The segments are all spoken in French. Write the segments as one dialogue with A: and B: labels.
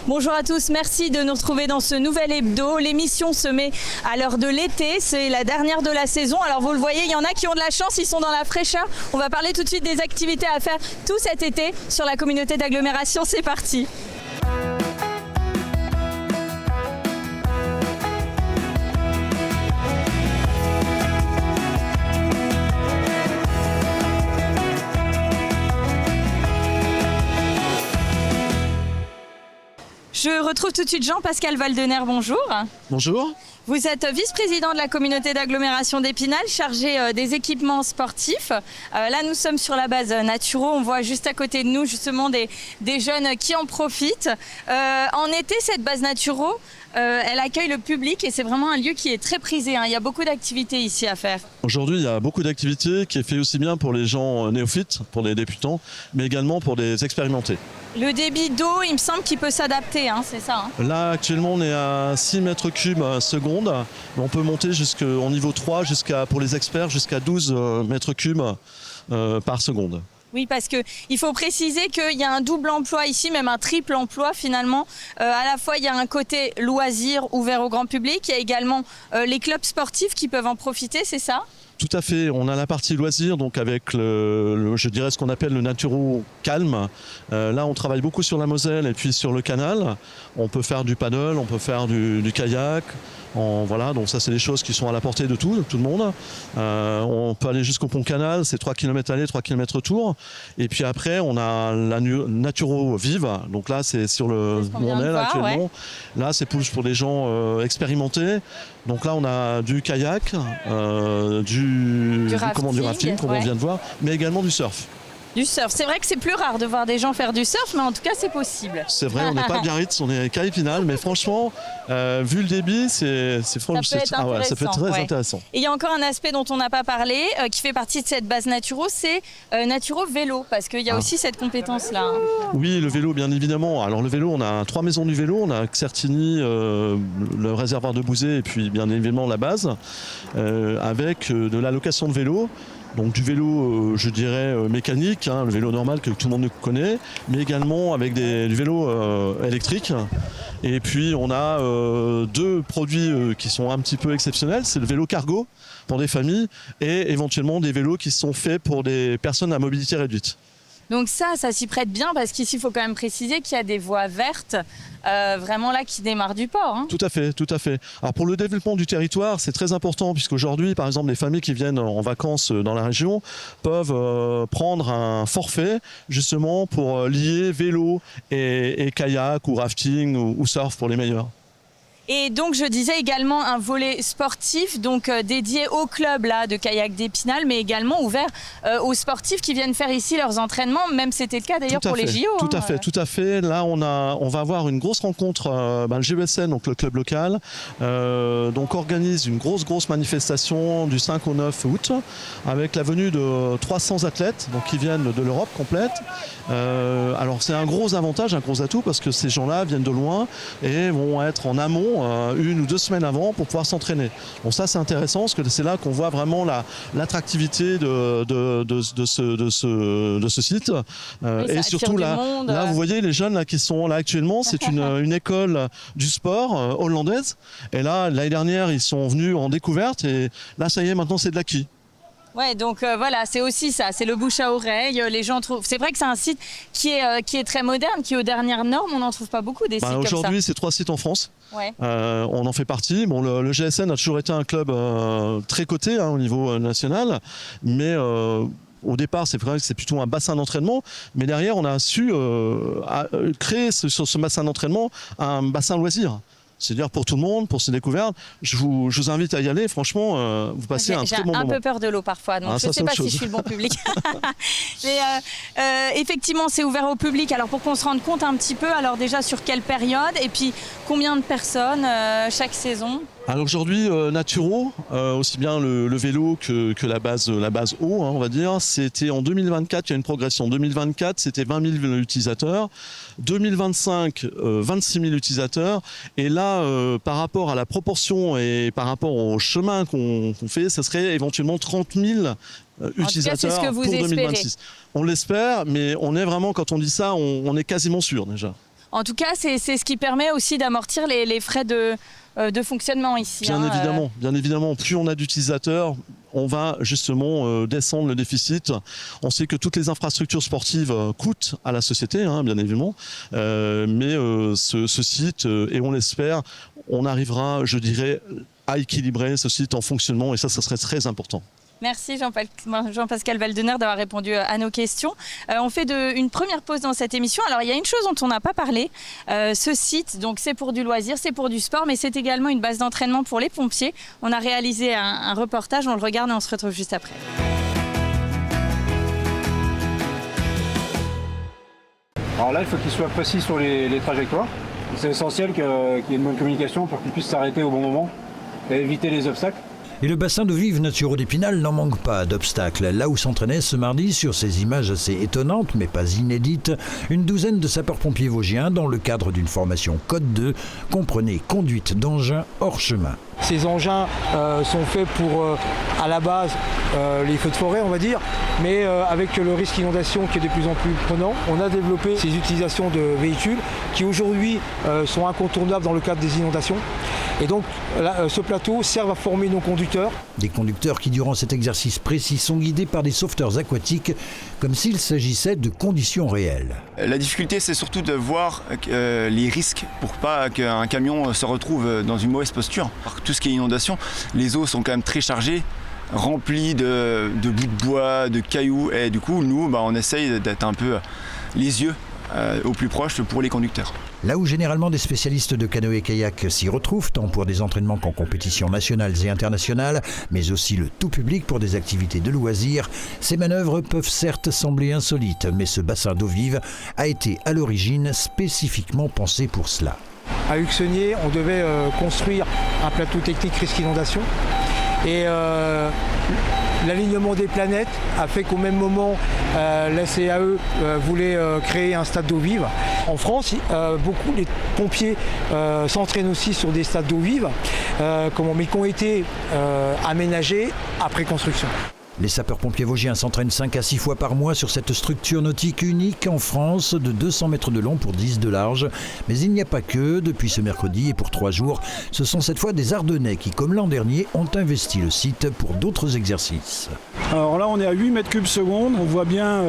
A: Bonjour à tous, merci de nous retrouver dans ce nouvel hebdo. L'émission se met à l'heure de l'été, c'est la dernière de la saison. Alors vous le voyez, il y en a qui ont de la chance, ils sont dans la fraîcheur. On va parler tout de suite des activités à faire tout cet été sur la communauté d'agglomération. C'est parti. Je retrouve tout de suite Jean-Pascal Valdener, bonjour.
B: Bonjour.
A: Vous êtes vice-président de la communauté d'agglomération d'Épinal, chargé des équipements sportifs. Là, nous sommes sur la base Naturo. On voit juste à côté de nous justement des jeunes qui en profitent. En été, cette base Naturo, elle accueille le public et c'est vraiment un lieu qui est très prisé. Il y a beaucoup d'activités ici à faire.
B: Aujourd'hui, il y a beaucoup d'activités qui est fait aussi bien pour les gens néophytes, pour les débutants, mais également pour les expérimentés.
A: Le débit d'eau, il me semble qu'il peut s'adapter, c'est ça.
B: Là, actuellement, on est à 6 mètres cubes seconde. On peut monter jusqu'au niveau 3, pour les experts, jusqu'à 12 mètres cubes par seconde.
A: Oui, parce qu'il faut préciser qu'il y a un double emploi ici, même un triple emploi finalement. À la fois, il y a un côté loisir ouvert au grand public. Il y a également les clubs sportifs qui peuvent en profiter, c'est ça ?
B: Tout à fait. On a la partie loisir, donc avec je dirais ce qu'on appelle le Naturo calme. Là, on travaille beaucoup sur la Moselle et puis sur le canal. On peut faire du paddle, on peut faire du kayak. Voilà, donc ça, c'est des choses qui sont à la portée de tout le monde. On peut aller jusqu'au pont canal, c'est 3 km aller, 3 km retour. Et puis après, on a la Naturo vive. Donc là, c'est sur où on est là, actuellement. Ouais. Là, c'est plus pour des gens expérimentés. Donc là, on a du kayak, du rafting, comme on vient de voir, mais également du surf.
A: Du surf, c'est vrai que c'est plus rare de voir des gens faire du surf, mais en tout cas c'est possible.
B: C'est vrai, on n'est pas à Biarritz, on est qu'à Épinal, mais franchement, vu le débit, ça peut être très intéressant.
A: Et il y a encore un aspect dont on n'a pas parlé, qui fait partie de cette base Naturo, c'est Naturo vélo, parce qu'il y a aussi cette compétence-là.
B: Oui, le vélo, bien évidemment. Alors le vélo, on a 3 maisons du vélo, on a Certigny, le réservoir de Bouzet, et puis bien évidemment la base, avec de la location de vélo. Donc du vélo, je dirais, mécanique, le vélo normal que tout le monde connaît, mais également avec du vélo électrique. Et puis on a 2 produits qui sont un petit peu exceptionnels, c'est le vélo cargo pour des familles et éventuellement des vélos qui sont faits pour des personnes à mobilité réduite.
A: Donc ça s'y prête bien parce qu'ici, il faut quand même préciser qu'il y a des voies vertes vraiment là qui démarrent du port.
B: Tout à fait, tout à fait. Alors pour le développement du territoire, c'est très important puisqu'aujourd'hui, par exemple, les familles qui viennent en vacances dans la région peuvent prendre un forfait justement pour lier vélo et kayak ou rafting ou surf pour les meilleurs.
A: Et donc je disais également un volet sportif donc dédié au club là de kayak d'Épinal, mais également ouvert aux sportifs qui viennent faire ici leurs entraînements. Même c'était le cas d'ailleurs pour les JO.
B: Tout à fait. Là on va avoir une grosse rencontre. Le GESN, donc le club local, donc organise une grosse manifestation du 5 au 9 août avec la venue de 300 athlètes donc qui viennent de l'Europe complète. Alors c'est un gros avantage, un gros atout parce que ces gens-là viennent de loin et vont être en amont 1 ou 2 semaines avant pour pouvoir s'entraîner. Bon, ça c'est intéressant parce que c'est là qu'on voit vraiment l'attractivité de ce site. Et surtout là vous voyez les jeunes là, qui sont là actuellement, c'est une école du sport hollandaise. Et là l'année dernière ils sont venus en découverte et là ça y est, maintenant c'est de l'acquis.
A: Ouais, donc voilà, c'est aussi ça, c'est le bouche à oreille. Les gens trouvent. C'est vrai que c'est un site qui est très moderne, qui est aux dernières normes. On n'en trouve pas beaucoup des sites comme ça.
B: Aujourd'hui, c'est 3 sites en France.
A: Ouais.
B: On en fait partie. Bon, le GSN a toujours été un club très coté au niveau national, mais au départ, c'est vrai que c'est plutôt un bassin d'entraînement, mais derrière, on a su créer sur ce bassin d'entraînement un bassin loisir. C'est-à-dire pour tout le monde, pour ces découvertes. Je vous invite à y aller. Franchement, vous passez un très bon moment.
A: J'ai un peu peur de l'eau parfois, donc je ne sais pas si je suis le bon public. Mais effectivement, c'est ouvert au public. Alors pour qu'on se rende compte un petit peu, alors déjà sur quelle période et puis combien de personnes chaque saison?
B: Alors aujourd'hui, Naturo, aussi bien le vélo que la base eau, on va dire, c'était en 2024, il y a une progression. En 2024, c'était 20 000 utilisateurs. 2025, 26 000 utilisateurs. Et là, par rapport à la proportion et par rapport au chemin qu'on fait, ça serait éventuellement 30 000 utilisateurs pour 2026. On l'espère, mais on est vraiment, quand on dit ça, on est quasiment sûr déjà.
A: En tout cas, c'est ce qui permet aussi d'amortir les frais de fonctionnement ici.
B: Bien évidemment, plus on a d'utilisateurs, on va justement descendre le déficit. On sait que toutes les infrastructures sportives coûtent à la société, bien évidemment, mais ce site, et on l'espère, on arrivera, je dirais, à équilibrer ce site en fonctionnement, et ça serait très important.
A: Merci Jean-Pascal Valdener d'avoir répondu à nos questions. On fait une première pause dans cette émission. Alors il y a une chose dont on n'a pas parlé. Ce site, donc c'est pour du loisir, c'est pour du sport, mais c'est également une base d'entraînement pour les pompiers. On a réalisé un reportage, on le regarde et on se retrouve juste après.
C: Alors là, il faut qu'il soit précis sur les trajectoires. C'est essentiel qu'il y ait une bonne communication pour qu'il puisse s'arrêter au bon moment et éviter les obstacles.
D: Et le bassin d'eau vive Naturo d'Épinal n'en manque pas d'obstacles. Là où s'entraînait ce mardi, sur ces images assez étonnantes, mais pas inédites, une douzaine de sapeurs-pompiers vosgiens dans le cadre d'une formation Code 2, comprenez conduite d'engins hors chemin.
E: Ces engins sont faits pour, à la base, les feux de forêt, on va dire, mais avec le risque d'inondation qui est de plus en plus prenant, on a développé ces utilisations de véhicules qui aujourd'hui sont incontournables dans le cadre des inondations. Et donc, là, ce plateau sert à former nos conducteurs. Des conducteurs qui, durant cet exercice précis, sont guidés par des sauveteurs aquatiques, comme s'il s'agissait de conditions réelles.
F: La difficulté, c'est surtout de voir les risques pour pas qu'un camion se retrouve dans une mauvaise posture. Tout ce qui est inondation, les eaux sont quand même très chargées, remplies de bouts de bois, de cailloux. Et du coup, nous, on essaye d'être un peu les yeux au plus proche pour les conducteurs.
D: Là où généralement des spécialistes de canoë-kayak s'y retrouvent, tant pour des entraînements qu'en compétitions nationales et internationales, mais aussi le tout public pour des activités de loisirs, ces manœuvres peuvent certes sembler insolites, mais ce bassin d'eau vive a été à l'origine spécifiquement pensé pour cela.
E: À Huxenier, on devait construire un plateau technique risque inondation. Et l'alignement des planètes a fait qu'au même moment, la CAE voulait créer un stade d'eau vive. En France, beaucoup les pompiers s'entraînent aussi sur des stades d'eau vive, mais qui ont été aménagés après construction.
D: Les sapeurs-pompiers vosgiens s'entraînent 5 à 6 fois par mois sur cette structure nautique unique en France de 200 mètres de long pour 10 de large. Mais il n'y a pas que, depuis ce mercredi et pour 3 jours, ce sont cette fois des Ardennais qui, comme l'an dernier, ont investi le site pour d'autres exercices.
G: Alors là, on est à 8 mètres cubes secondes. On voit bien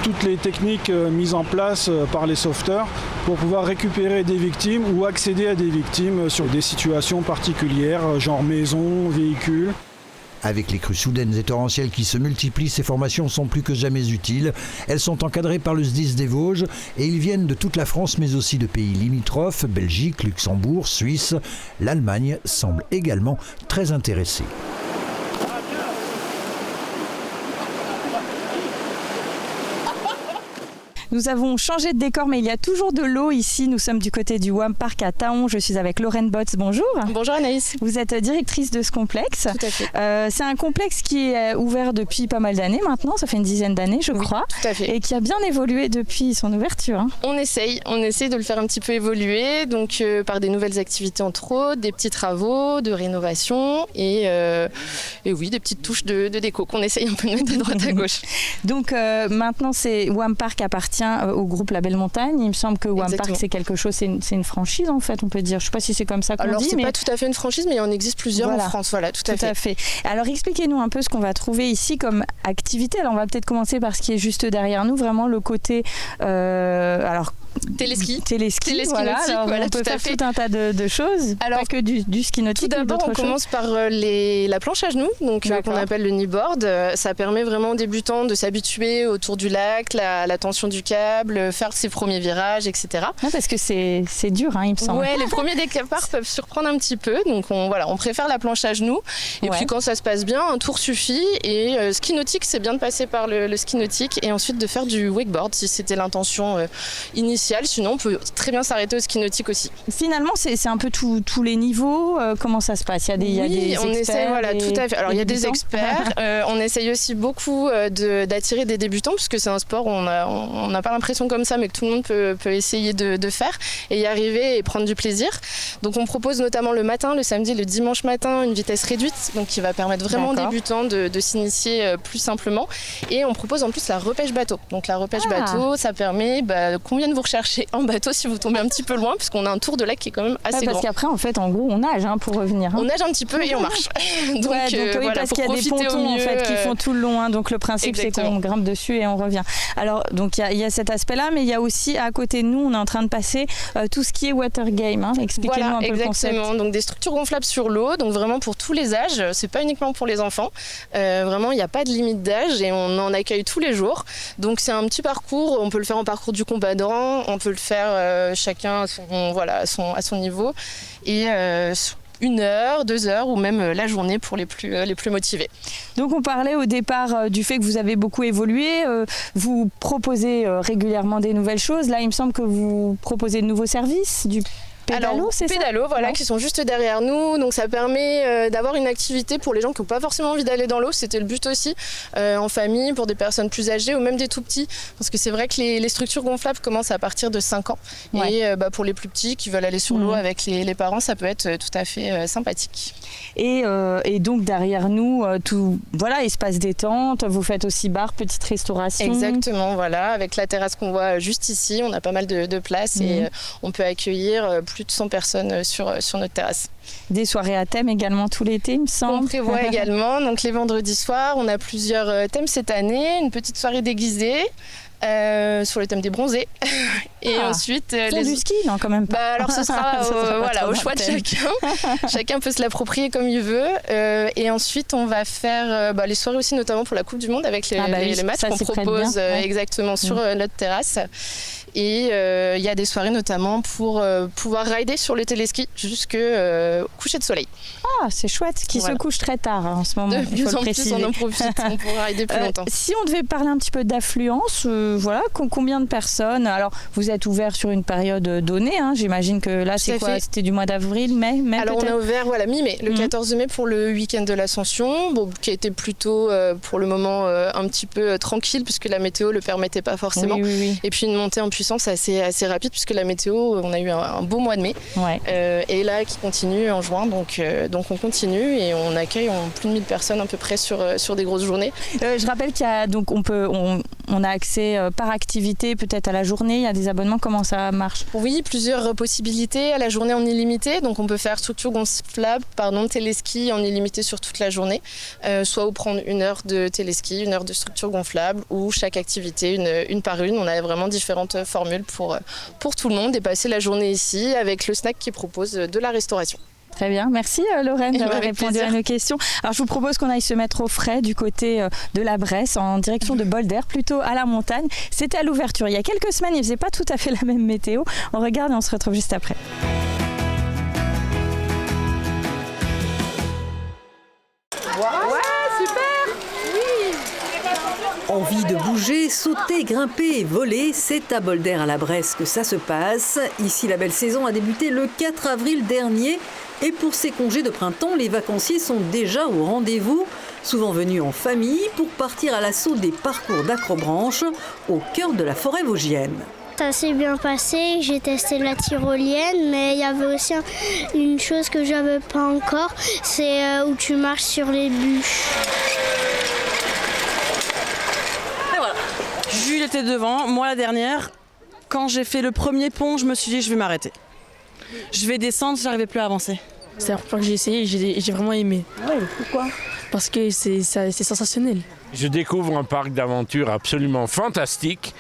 G: toutes les techniques mises en place par les sauveteurs pour pouvoir récupérer des victimes ou accéder à des victimes sur des situations particulières, genre maison, véhicule.
D: Avec les crues soudaines et torrentielles qui se multiplient, ces formations sont plus que jamais utiles. Elles sont encadrées par le SDIS des Vosges et ils viennent de toute la France mais aussi de pays limitrophes, Belgique, Luxembourg, Suisse. L'Allemagne semble également très intéressée.
A: Nous avons changé de décor, mais il y a toujours de l'eau ici. Nous sommes du côté du WAM Park à Taon. Je suis avec Lorraine Botz. Bonjour.
H: Bonjour Anaïs.
A: Vous êtes directrice de ce complexe.
H: Tout à fait.
A: C'est un complexe qui est ouvert depuis pas mal d'années maintenant. Ça fait une dizaine d'années, je crois.
H: Tout à fait.
A: Et qui a bien évolué depuis son ouverture.
H: On essaye de le faire un petit peu évoluer, donc par des nouvelles activités entre autres, des petits travaux, de rénovation et oui, des petites touches de déco qu'on essaye un peu de mettre de droite à gauche.
A: Donc maintenant, WAM Park appartient au groupe La Belle Montagne. Il me semble que WAM Park, c'est quelque chose, c'est une franchise en fait, on peut dire. Je ne sais pas si c'est comme ça qu'on dit.
H: Alors c'est pas tout à fait une franchise, mais il en existe plusieurs en France. Voilà, tout à fait.
A: Alors expliquez-nous un peu ce qu'on va trouver ici comme activité. Alors on va peut-être commencer par ce qui est juste derrière nous, vraiment le côté
H: téléski,
A: voilà. Alors,
H: voilà,
A: on peut faire tout un tas de choses,
H: alors,
A: pas que du ski nautique.
H: Tout d'abord, on commence par la planche à genoux, donc qu'on appelle le kneeboard. Ça permet vraiment aux débutants de s'habituer autour du lac, la tension du câble, faire ses premiers virages, etc.
A: Ouais, parce que c'est dur, il me semble.
H: Ouais, les premiers départs peuvent surprendre un petit peu, donc on préfère la planche à genoux. Et puis quand ça se passe bien, un tour suffit. Et ski nautique, c'est bien de passer par le ski nautique et ensuite de faire du wakeboard si c'était l'intention initiale. Sinon, on peut très bien s'arrêter au ski nautique aussi.
A: Finalement, c'est un peu tous les niveaux. Comment ça se passe? Il y a des experts.
H: On essaie, voilà, tout à fait. Alors, il y a des experts. On essaye aussi beaucoup d'attirer des débutants, parce que c'est un sport où on n'a pas l'impression comme ça, mais que tout le monde peut essayer de faire et y arriver et prendre du plaisir. Donc, on propose notamment le matin, le samedi, le dimanche matin, une vitesse réduite, donc qui va permettre vraiment aux débutants de s'initier plus simplement. Et on propose en plus la repêche bateau. Donc, la repêche bateau, ça permet qu'on vienne vous rechercher chercher en bateau si vous tombez un petit peu loin, puisqu'on a un tour de lac qui est quand même assez grand.
A: Parce qu'après, en fait, en gros, on nage pour revenir.
H: On nage un petit peu et on marche. donc,
A: oui,
H: voilà,
A: parce qu'il y a des pontons en fait, qui font tout le long. Donc le principe, c'est qu'on grimpe dessus et on revient. Alors, donc il y a cet aspect-là, mais il y a aussi à côté de nous, on est en train de passer tout ce qui est water game. Expliquez-nous un peu le concept.
H: Exactement. Donc des structures gonflables sur l'eau, donc vraiment pour tous les âges. C'est pas uniquement pour les enfants. Vraiment, il n'y a pas de limite d'âge et on en accueille tous les jours. Donc c'est un petit parcours. On peut le faire en parcours du combattant, on peut le faire chacun à son niveau et 1 heure, 2 heures ou même la journée pour les plus motivés.
A: Donc on parlait au départ du fait que vous avez beaucoup évolué, vous proposez régulièrement des nouvelles choses. Là, il me semble que vous proposez de nouveaux services, du pédalo, c'est ça ?
H: Pédalo, voilà, qui sont juste derrière nous. Donc ça permet d'avoir une activité pour les gens qui n'ont pas forcément envie d'aller dans l'eau. C'était le but aussi, en famille, pour des personnes plus âgées ou même des tout petits. Parce que c'est vrai que les structures gonflables commencent à partir de 5 ans. Ouais. Et pour les plus petits qui veulent aller sur l'eau avec les parents, ça peut être tout à fait sympathique.
A: Et donc derrière nous, espace détente, vous faites aussi bar, petite restauration.
H: Exactement, voilà, avec la terrasse qu'on voit juste ici, on a pas mal de place et on peut accueillir plus de 100 personnes sur notre terrasse.
A: Des soirées à thème également tout l'été, il me semble.
H: On prévoit également, donc les vendredis soirs, on a plusieurs thèmes cette année, une petite soirée déguisée. Sur le thème des bronzés et ensuite
A: du ski, non, quand même pas.
H: Alors ce sera au choix de chacun. Chacun peut se l'approprier comme il veut et ensuite on va faire les soirées aussi, notamment pour la Coupe du Monde avec les matchs qu'on propose exactement sur notre terrasse. Et il y a des soirées notamment pour pouvoir rider sur le téléski jusqu'au coucher de soleil.
A: Ah, c'est chouette, qui se couche très tard en ce moment.
H: De plus en plus, on en profite, on pourra rider plus longtemps.
A: Si on devait parler un petit peu d'affluence, combien de personnes ? Alors, vous êtes ouvert sur une période donnée, j'imagine que là, c'est quoi ? C'était du mois d'avril, mai
H: Alors, on a ouvert mi-mai, le 14 mai pour le week-end de l'Ascension, qui a été plutôt, pour le moment, un petit peu tranquille, puisque la météo ne le permettait pas forcément.
A: Oui.
H: Et puis, une montée en puissance assez rapide, puisque la météo, on a eu un beau mois de mai. Ouais. Et là, qui continue en juin, donc on continue et on accueille plus de 1000 personnes à peu près sur des grosses journées.
A: Je rappelle qu'il y a, donc on a accès par activité peut-être à la journée, il y a des abonnements, comment ça marche ?
H: Oui, plusieurs possibilités. À la journée en illimité, donc on peut faire structure gonflable, téléski en illimité sur toute la journée, soit prendre 1 heure de téléski, 1 heure de structure gonflable ou chaque activité une par une. On a vraiment différentes formules pour tout le monde et passer la journée ici avec le snack qui propose de la restauration.
A: Très bien, merci Lorraine d'avoir répondu à nos questions. Alors je vous propose qu'on aille se mettre au frais du côté de la Bresse, en direction de Bolder, plutôt à la montagne. C'était à l'ouverture il y a quelques semaines, il ne faisait pas tout à fait la même météo. On regarde et on se retrouve juste après.
I: Ouais, super! Envie de bouger, sauter, grimper et voler, c'est à Bolder à la Bresse que ça se passe. Ici, la belle saison a débuté le 4 avril dernier. Et pour ces congés de printemps, les vacanciers sont déjà au rendez-vous, souvent venus en famille pour partir à l'assaut des parcours d'acrobranche au cœur de la forêt vosgienne.
J: Ça s'est bien passé, j'ai testé la tyrolienne, mais il y avait aussi une chose que j'avais pas encore, c'est où tu marches sur les bûches.
K: Et voilà, Jules était devant, moi la dernière. Quand j'ai fait le premier pont, je me suis dit je vais m'arrêter. Je vais descendre, j'arrivais plus à avancer.
L: C'est la première fois que j'ai essayé et j'ai vraiment aimé.
K: Ouais, pourquoi ?
L: Parce que c'est sensationnel.
M: Je découvre un parc d'aventure absolument fantastique.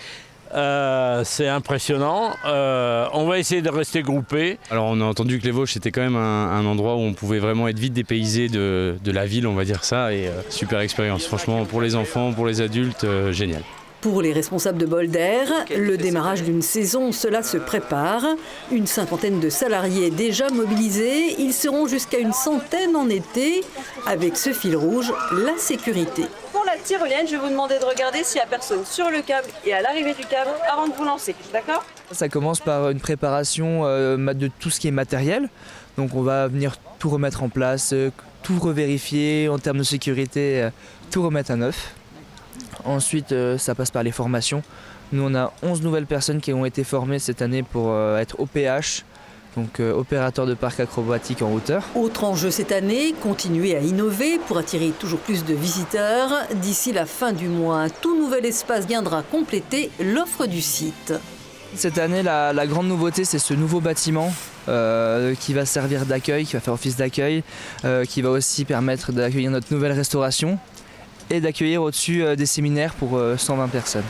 M: C'est impressionnant. On va essayer de rester groupés.
N: Alors on a entendu que les Vosges c'était quand même un endroit où on pouvait vraiment être vite dépaysé de la ville, on va dire ça, et super expérience. Franchement, pour les enfants, pour les adultes, génial.
I: Pour les responsables de Bolder, le démarrage d'une saison, cela se prépare. Une 50aine de salariés déjà mobilisés. Ils seront jusqu'à une 100aine en été. Avec ce fil rouge, la sécurité.
O: Pour la tyrolienne, je vais vous demander de regarder s'il n'y a personne sur le câble et à l'arrivée du câble avant de vous lancer. D'accord ?
P: Ça commence par une préparation de tout ce qui est matériel. Donc on va venir tout remettre en place, tout revérifier en termes de sécurité, tout remettre à neuf. Ensuite, ça passe par les formations. Nous, on a 11 nouvelles personnes qui ont été formées cette année pour être OPH, donc opérateur de parc acrobatique en hauteur.
I: Autre enjeu cette année, continuer à innover pour attirer toujours plus de visiteurs. D'ici la fin du mois, un tout nouvel espace viendra compléter l'offre du site.
P: Cette année, la grande nouveauté, c'est ce nouveau bâtiment qui va servir d'accueil, qui va faire office d'accueil, qui va aussi permettre d'accueillir notre nouvelle restauration et d'accueillir au-dessus des séminaires pour 120 personnes.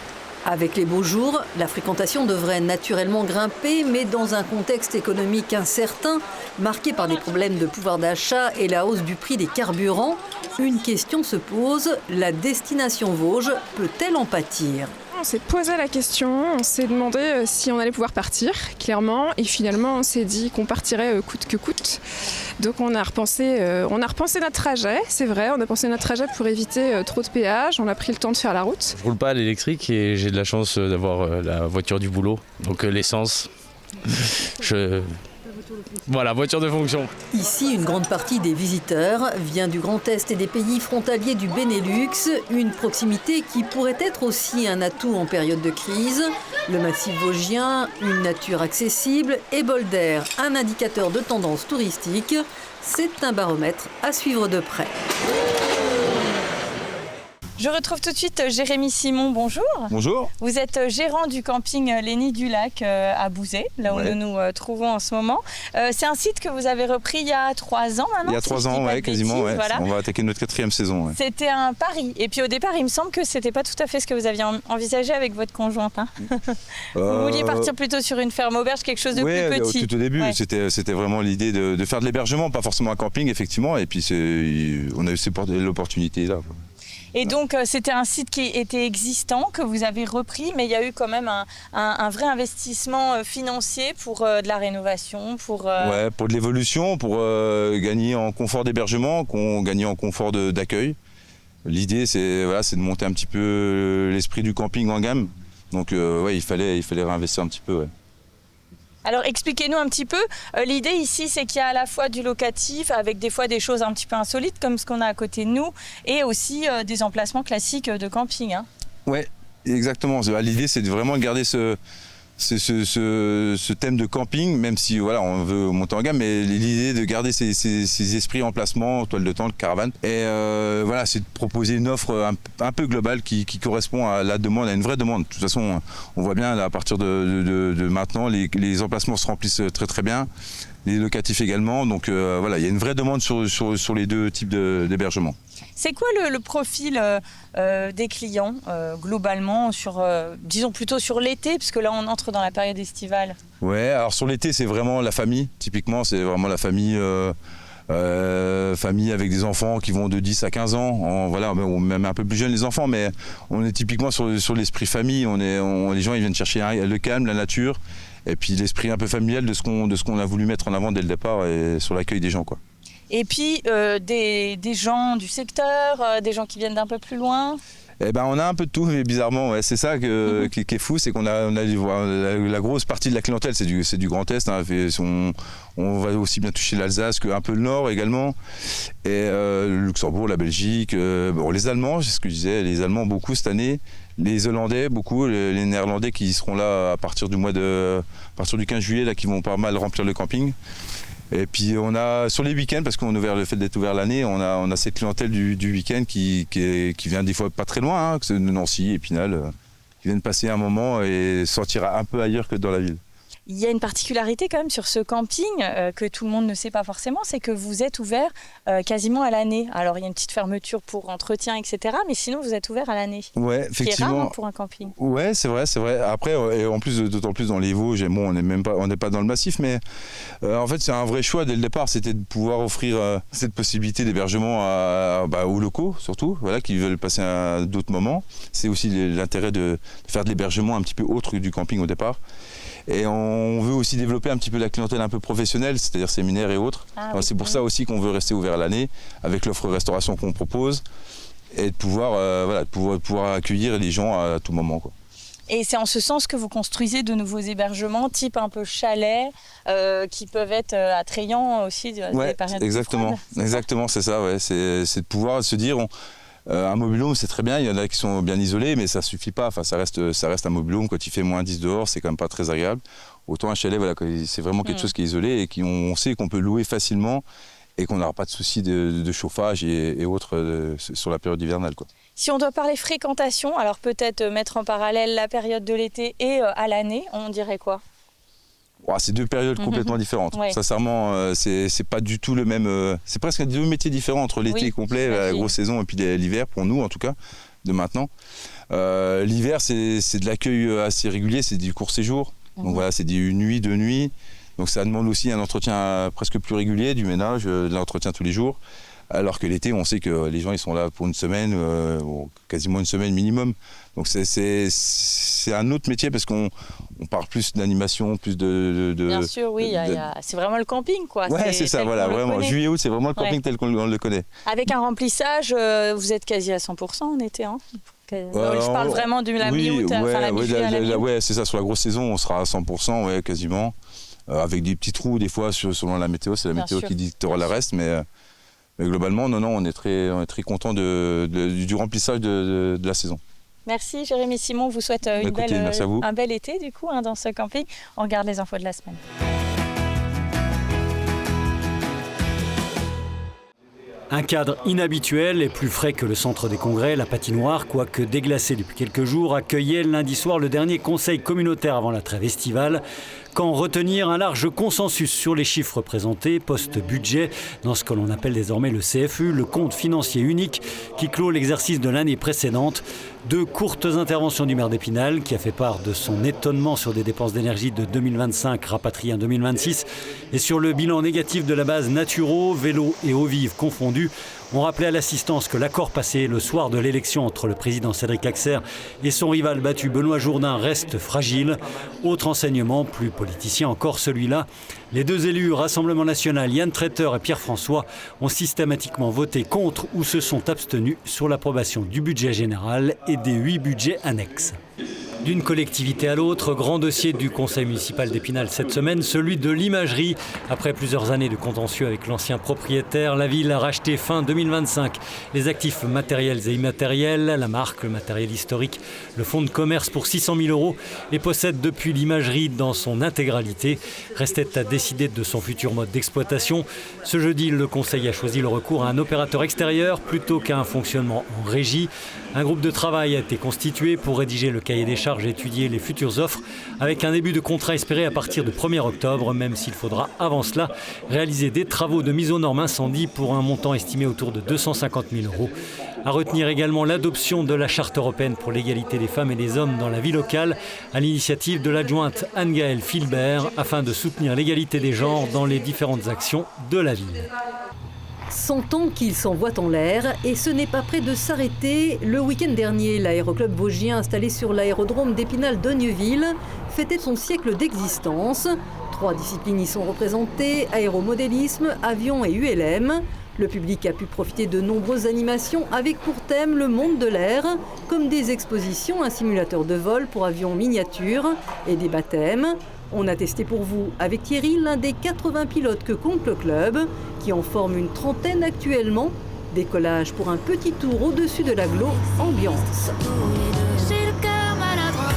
I: Avec les beaux jours, la fréquentation devrait naturellement grimper, mais dans un contexte économique incertain, marqué par des problèmes de pouvoir d'achat et la hausse du prix des carburants, une question se pose, la destination Vosges peut-elle en pâtir ?
Q: On s'est posé la question, on s'est demandé si on allait pouvoir partir, clairement, et finalement on s'est dit qu'on partirait coûte que coûte. Donc on a repensé notre trajet, c'est vrai, on a pensé notre trajet pour éviter trop de péages, on a pris le temps de faire la route.
N: Je roule pas à l'électrique et j'ai de la chance d'avoir la voiture du boulot, donc l'essence. Voilà, voiture de fonction.
I: Ici, une grande partie des visiteurs vient du Grand Est et des pays frontaliers du Benelux, une proximité qui pourrait être aussi un atout en période de crise. Le massif vosgien, une nature accessible et Bolder, un indicateur de tendance touristique. C'est un baromètre à suivre de près.
A: Je retrouve tout de suite Jérémy Simon, bonjour.
R: Bonjour.
A: Vous êtes gérant du camping Les Nids du Lac à Bouzet, là où nous nous trouvons en ce moment. C'est un site que vous avez repris il y a 3 ans maintenant.
R: Il y a 3 ans, ouais, quasiment. Ouais. Voilà. On va attaquer notre 4e saison. Ouais.
A: C'était un pari. Et puis au départ, il me semble que c'était pas tout à fait ce que vous aviez envisagé avec votre conjointe. Hein. Vous vouliez partir plutôt sur une ferme auberge, quelque chose de plus petit.
R: Tout au début, c'était vraiment l'idée de faire de l'hébergement, pas forcément un camping, effectivement. Et puis on a eu l'opportunité là.
A: Et donc, c'était un site qui était existant, que vous avez repris, mais il y a eu quand même un vrai investissement financier pour de la rénovation,
R: Ouais, pour de l'évolution, pour gagner en confort d'hébergement, gagner en confort d'accueil. L'idée, c'est de monter un petit peu l'esprit du camping en gamme. Donc, ouais, il fallait réinvestir un petit peu, ouais.
A: Alors expliquez-nous un petit peu, l'idée ici c'est qu'il y a à la fois du locatif avec des fois des choses un petit peu insolites comme ce qu'on a à côté de nous et aussi des emplacements classiques de camping. Hein.
R: Ouais, exactement. L'idée c'est de vraiment garder ce thème de camping, même si voilà, on veut monter en gamme, mais l'idée de garder ces esprits en placement, toile de tente, caravane. Et voilà, c'est de proposer une offre un peu globale qui correspond à la demande, à une vraie demande. De toute façon, on voit bien là, à partir de maintenant, les emplacements se remplissent très très bien, les locatifs également. Donc voilà, il y a une vraie demande sur les deux types d'hébergement.
A: C'est quoi le profil des clients globalement, disons plutôt sur l'été, parce que là on entre dans la période estivale?
R: Ouais, alors sur l'été c'est vraiment la famille, typiquement c'est vraiment la famille, famille avec des enfants qui vont de 10 à 15 ans, voilà, ou même un peu plus jeunes les enfants, mais on est typiquement sur l'esprit famille, les gens ils viennent chercher le calme, la nature, et puis l'esprit un peu familial de ce qu'on a voulu mettre en avant dès le départ et sur l'accueil des gens, quoi.
A: Et puis des gens du secteur, des gens qui viennent d'un peu plus loin.
R: Eh ben, on a un peu de tout, mais bizarrement, ouais, c'est ça qui est fou, c'est qu'on a la grosse partie de la clientèle, c'est du Grand Est. Hein, on va aussi bien toucher l'Alsace qu'un peu le Nord également, et le Luxembourg, la Belgique, les Allemands, c'est ce que je disais, les Allemands beaucoup cette année, les Hollandais beaucoup, les Néerlandais qui seront là à partir du 15 juillet, là, qui vont pas mal remplir le camping. Et puis on a sur les week-ends, parce qu'on a ouvert le fait d'être ouvert l'année, on a cette clientèle du week-end qui vient des fois pas très loin, hein, de Nancy, Épinal, qui viennent passer un moment et sortir un peu ailleurs que dans la ville.
A: Il y a une particularité quand même sur ce camping que tout le monde ne sait pas forcément, c'est que vous êtes ouvert quasiment à l'année. Alors il y a une petite fermeture pour entretien, etc. Mais sinon vous êtes ouvert à l'année.
R: Ouais, effectivement.
A: Ce qui est rare pour un camping.
R: Ouais, c'est vrai. Après, et en plus, d'autant plus dans les Vosges, on n'est pas dans le massif, mais en fait c'est un vrai choix dès le départ, c'était de pouvoir offrir cette possibilité d'hébergement aux locaux surtout, voilà, qui veulent passer à d'autres moments. C'est aussi l'intérêt de faire de l'hébergement un petit peu autre du camping au départ. Et on veut aussi développer un petit peu la clientèle un peu professionnelle, c'est-à-dire séminaires et autres. Oui. C'est pour ça aussi qu'on veut rester ouvert l'année, avec l'offre restauration qu'on propose, et de pouvoir accueillir les gens à tout moment, quoi.
A: Et c'est en ce sens que vous construisez de nouveaux hébergements, type un peu chalet, qui peuvent être attrayants aussi des périodes
R: exactement. Exactement, c'est ça. Ouais. C'est de pouvoir se dire... un mobil-home c'est très bien, il y en a qui sont bien isolés, mais ça suffit pas. Enfin, ça reste un mobil-home. Quand il fait moins 10 dehors, c'est quand même pas très agréable. Autant un chalet, voilà, c'est vraiment quelque chose qui est isolé et on sait qu'on peut louer facilement et qu'on n'aura pas de soucis de chauffage et autres sur la période hivernale, quoi.
A: Si on doit parler fréquentation, alors peut-être mettre en parallèle la période de l'été et à l'année, on dirait quoi?
R: C'est deux périodes complètement différentes.
A: Ouais.
R: Sincèrement, c'est pas du tout le même. C'est presque deux métiers différents entre l'été complet, la grosse saison, et puis l'hiver, pour nous en tout cas, de maintenant. L'hiver, c'est de l'accueil assez régulier, c'est du court séjour. Donc voilà, c'est une nuit, 2 nuits. Donc ça demande aussi un entretien presque plus régulier, du ménage, de l'entretien tous les jours. Alors que l'été, on sait que les gens ils sont là pour une semaine, quasiment une semaine minimum. Donc c'est un autre métier parce qu'on parle plus d'animation, plus de...
A: Bien sûr, oui, c'est vraiment le camping, quoi.
R: Ouais, c'est ça, voilà, vraiment. Juillet-août, c'est vraiment le camping tel qu'on le connaît.
A: Avec un remplissage, vous êtes quasi à 100% en été, hein? Je parle vraiment de la mi-août, la mi-juillet à la mi-août.
R: Ouais, c'est ça, sur la grosse saison, on sera à 100%, ouais, quasiment. Avec des petits trous, des fois, selon la météo, c'est la météo qui dictera le reste, mais globalement, non, on est très content du remplissage de la saison.
A: Merci Jérémy Simon, vous souhaite un bel été du coup dans ce camping. On regarde les infos de la semaine.
S: Un cadre inhabituel et plus frais que le centre des congrès, la patinoire, quoique déglacée depuis quelques jours, accueillait lundi soir le dernier conseil communautaire avant la trêve estivale. Quand retenir un large consensus sur les chiffres présentés, post-budget, dans ce que l'on appelle désormais le CFU, le compte financier unique qui clôt l'exercice de l'année précédente. 2 courtes interventions du maire d'Épinal qui a fait part de son étonnement sur des dépenses d'énergie de 2025 rapatriées en 2026 et sur le bilan négatif de la base Naturo, vélo et eau vive confondus. On rappelait à l'assistance que l'accord passé le soir de l'élection entre le président Cédric Axer et son rival battu Benoît Jourdain reste fragile. Autre enseignement, plus politicien encore celui-là, les 2 élus Rassemblement National, Yann Traiteur et Pierre François, ont systématiquement voté contre ou se sont abstenus sur l'approbation du budget général et des 8 budgets annexes. D'une collectivité à l'autre, grand dossier du conseil municipal d'Épinal cette semaine, celui de l'imagerie. Après plusieurs années de contentieux avec l'ancien propriétaire, la ville a racheté fin 2025 les actifs matériels et immatériels, la marque, le matériel historique, le fonds de commerce pour 600 000 € et possède depuis l'imagerie dans son intégralité. Restait à décider de son futur mode d'exploitation. Ce jeudi, le conseil a choisi le recours à un opérateur extérieur plutôt qu'à un fonctionnement en régie. Un groupe de travail a été constitué pour rédiger le cahier des charges et étudier les futures offres avec un début de contrat espéré à partir du 1er octobre, même s'il faudra avant cela réaliser des travaux de mise aux normes incendie pour un montant estimé autour de 250 000 €. À retenir également l'adoption de la charte européenne pour l'égalité des femmes et des hommes dans la vie locale à l'initiative de l'adjointe Anne-Gaëlle Filbert afin de soutenir l'égalité des genres dans les différentes actions de la ville.
I: 100 ans qu'il s'envoie en l'air et ce n'est pas près de s'arrêter. Le week-end dernier, l'aéroclub vosgien installé sur l'aérodrome d'Épinal-Dogneuville fêtait son siècle d'existence. 3 disciplines y sont représentées, aéromodélisme, avion et ULM. Le public a pu profiter de nombreuses animations avec pour thème le monde de l'air, comme des expositions, un simulateur de vol pour avions miniatures et des baptêmes. On a testé pour vous avec Thierry l'un des 80 pilotes que compte le club, qui en forme une trentaine actuellement. Décollage pour un petit tour au-dessus de l'agglo, ambiance.
T: J'ai le cœur maladroit,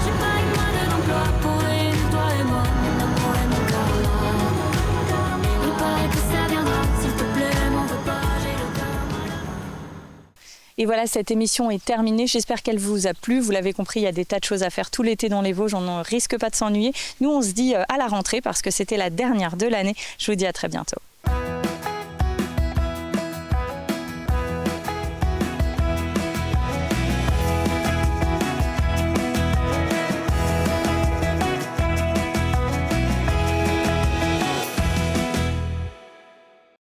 T: j'ai pas une mois de l'emploi pour une, toi et moi, maintenant pour mon cœur. Il paraît que ça viendra, s'il te plaît, m'en veux pas, j'ai le cœur maladroit.
A: Et voilà, cette émission est terminée. J'espère qu'elle vous a plu. Vous l'avez compris, il y a des tas de choses à faire tout l'été dans les Vosges. On ne risque pas de s'ennuyer. Nous, on se dit à la rentrée parce que c'était la dernière de l'année. Je vous dis à très bientôt.